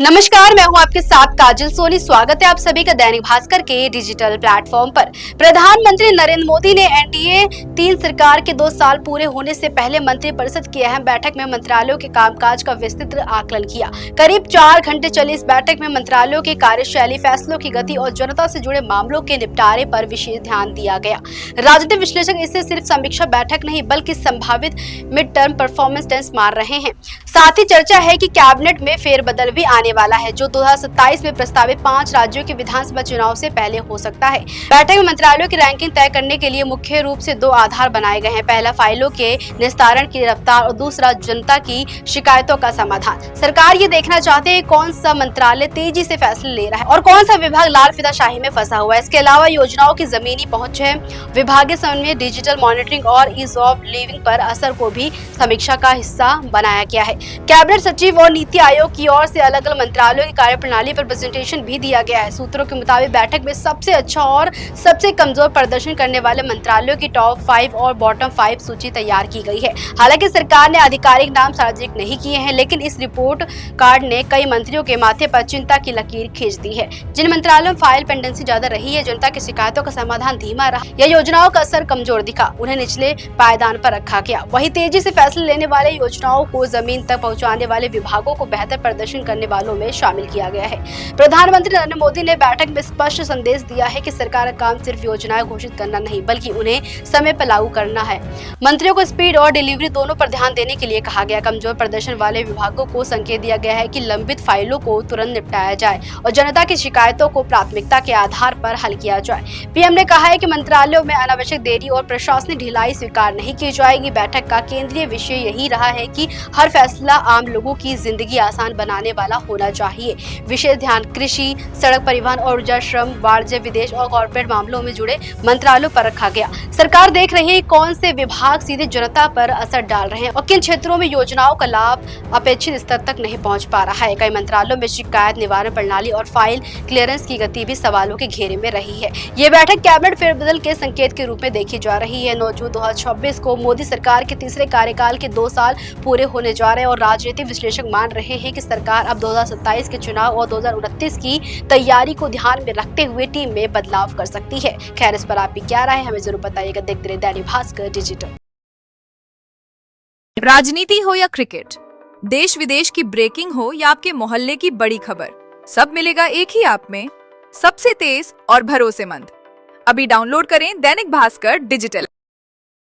नमस्कार, मैं हूं आपके साथ काजल सोनी। स्वागत है आप सभी का दैनिक भास्कर के डिजिटल प्लेटफॉर्म पर। प्रधानमंत्री नरेंद्र मोदी ने एनडीए 3 सरकार के 2 साल पूरे होने से पहले मंत्रिपरिषद की अहम बैठक में मंत्रालयों के कामकाज का विस्तृत आकलन किया। करीब 4 घंटे चली इस बैठक में मंत्रालयों की कार्यशैली, फैसलों की गति और जनता से जुड़े मामलों के निपटारे पर विशेष ध्यान दिया गया। राजनीतिक विश्लेषक इसे सिर्फ समीक्षा बैठक नहीं बल्कि संभावित मिड टर्म परफॉर्मेंस टेस्ट मार रहे हैं। साथ ही चर्चा है कि कैबिनेट में फेरबदल भी आने वाला है, जो 2027 में प्रस्तावित 5 राज्यों के विधानसभा चुनाव से पहले हो सकता है। बैठक में मंत्रालयों की रैंकिंग तय करने के लिए मुख्य रूप से 2 आधार बनाए गए हैं। पहला, फाइलों के निस्तारण की रफ्तार और दूसरा, जनता की शिकायतों का समाधान। सरकार ये देखना चाहते हैं कौन सा मंत्रालय तेजी से फैसले ले रहा है और कौन सा विभाग लाल फिदाशाही में फंसा हुआ है। इसके अलावा योजनाओं की जमीनी पहुंच है, विभागीय समन्वय, डिजिटल मॉनिटरिंग और ईज ऑफ लिविंग पर असर को भी समीक्षा का हिस्सा बनाया गया है। कैबिनेट सचिव और नीति आयोग की ओर से अलग अलग मंत्रालयों की कार्यप्रणाली पर प्रेजेंटेशन भी दिया गया है। सूत्रों के मुताबिक बैठक में सबसे अच्छा और सबसे कमजोर प्रदर्शन करने वाले मंत्रालयों की टॉप 5 और बॉटम 5 सूची तैयार की गई है। हालांकि सरकार ने आधिकारिक नाम सार्वजनिक नहीं किए हैं, लेकिन इस रिपोर्ट कार्ड ने कई मंत्रियों के माथे पर चिंता की लकीर खींच दी है। जिन मंत्रालयों में फाइल पेंडेंसी ज्यादा रही है, जनता की शिकायतों का समाधान धीमा रहा या योजनाओं का असर कमजोर दिखा, उन्हें निचले पायदान पर रखा गया। वहीं तेजी से फैसले लेने वाले, योजनाओं को जमीन तक पहुंचाने वाले विभागों को बेहतर प्रदर्शन करने वालों में शामिल किया गया है। प्रधानमंत्री नरेंद्र मोदी ने बैठक में स्पष्ट संदेश दिया है कि सरकार का काम सिर्फ योजनाएं घोषित करना नहीं बल्कि उन्हें समय पर लागू करना है। मंत्रियों को स्पीड और डिलीवरी दोनों पर ध्यान देने के लिए कहा गया। कमजोर प्रदर्शन वाले विभागों को संकेत दिया गया है कि लंबित फाइलों को तुरंत निपटाया जाए और जनता की शिकायतों को प्राथमिकता के आधार पर हल किया जाए। पीएम ने कहा है कि मंत्रालयों में अनावश्यक देरी और प्रशासनिक ढिलाई स्वीकार नहीं की जाएगी। बैठक का केंद्रीय विषय यही रहा है कि हर फैसला आम लोगों की जिंदगी आसान बनाने वाला होना चाहिए। विशेष ध्यान कृषि, सड़क परिवहन और ऊर्जा, श्रम, वाणिज्य, विदेश और कॉर्पोरेट मामलों में जुड़े मंत्रालयों पर रखा गया। सरकार देख रही है कौन से विभाग सीधे जनता पर असर डाल रहे हैं और किन क्षेत्रों में योजनाओं का लाभ अपेक्षित स्तर तक नहीं पहुंच पा रहा है। कई मंत्रालयों में शिकायत निवारण प्रणाली और फाइल क्लियरेंस की गति भी सवालों के घेरे में रही है। ये बैठक कैबिनेट फेरबदल के संकेत के रूप में देखी जा रही है। 9 जून 2026 को मोदी सरकार के तीसरे कार्यकाल के 2 साल पूरे होने जा रहे हैं और राजनीतिक विश्लेषक मान रहे हैं कि सरकार अब 2027 के चुनाव और 2029 की तैयारी को ध्यान में रखते हुए टीम में बदलाव कर सकती है। खैर, इस पर आपकी क्या राय है, हमें जरूर बताइएगा। देखते रहिए दैनिक भास्कर डिजिटल। राजनीति हो या क्रिकेट, देश विदेश की ब्रेकिंग हो या आपके मोहल्ले की बड़ी खबर, सब मिलेगा एक ही ऐप में, सबसे तेज और भरोसेमंद। अभी डाउनलोड करें दैनिक भास्कर डिजिटल।